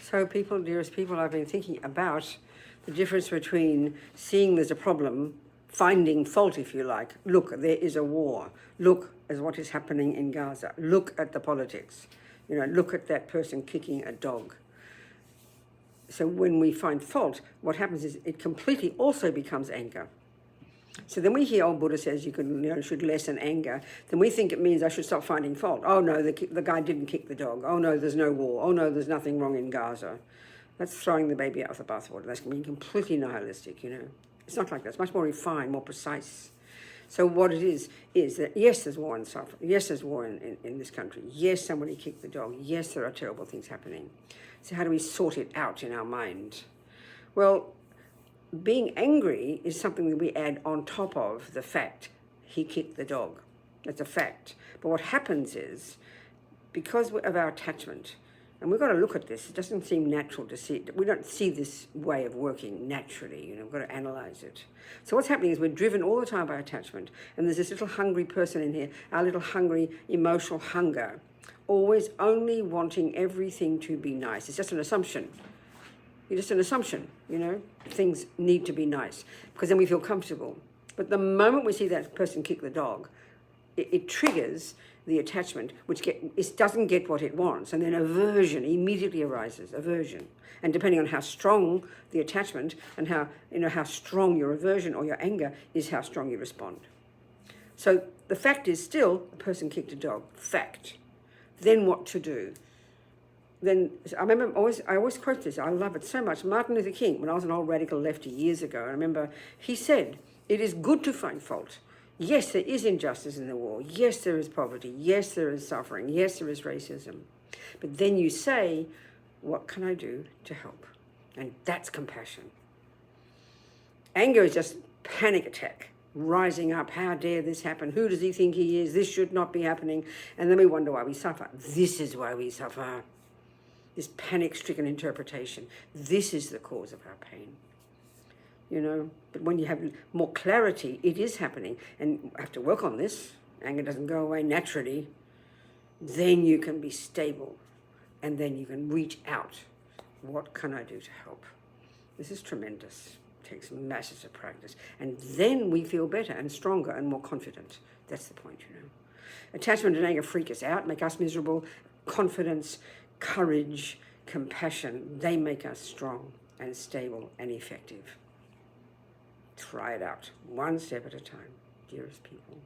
So people, dearest people, I've been thinking about the difference between seeing there's a problem, finding fault, if you like. Look, there is a war. Look at what is happening in Gaza. Look at the politics. You know, look at that person kicking a dog. So when we find fault, what happens is it completely also becomes anger. So then we hear, Buddha says you should lessen anger. Then we think it means I should stop finding fault. Oh no, the guy didn't kick the dog. Oh no, there's no war. Oh no, there's nothing wrong in Gaza. That's throwing the baby out with the bathwater. That's being completely nihilistic, It's not like that. It's much more refined, more precise. So what it is that yes, there's war and suffering. Yes, there's war in this country. Yes, somebody kicked the dog. Yes, there are terrible things happening. So how do we sort it out in our mind? Well, being angry is something that we add on top of the fact he kicked the dog. That's a fact. But what happens is, because of our attachment, and we've got to look at this, it doesn't seem natural to see it. We don't see this way of working naturally, we've got to analyze it. So what's happening is we're driven all the time by attachment, and there's this little hungry person in here, our little hungry emotional hunger, always only wanting everything to be nice. It's just an assumption. It's just an assumption, things need to be nice because then we feel comfortable. But the moment we see that person kick the dog, it triggers the attachment, which it doesn't get what it wants, and then aversion immediately arises, aversion. And depending on how strong the attachment and how strong your aversion or your anger is, how strong you respond. So the fact is still, a person kicked a dog, fact. Then what to do? Then I remember I always quote this. I love it so much. Martin Luther King, when I was an old radical lefty years ago, I remember he said, "It is good to find fault. Yes, there is injustice in the war. Yes, there is poverty. Yes, there is suffering. Yes, there is racism. But then you say, what can I do to help?" And that's compassion. Anger is just panic attack, rising up. How dare this happen? Who does he think he is? This should not be happening. And then we wonder why we suffer. This is why we suffer. This panic-stricken interpretation. This is the cause of our pain. But when you have more clarity, it is happening. And I have to work on this. Anger doesn't go away naturally. Then you can be stable. And then you can reach out. What can I do to help? This is tremendous. It takes masses of practice. And then we feel better and stronger and more confident. That's the point, Attachment and anger freak us out, make us miserable. Confidence, courage, compassion, they make us strong and stable and effective. Try it out, one step at a time, dearest people.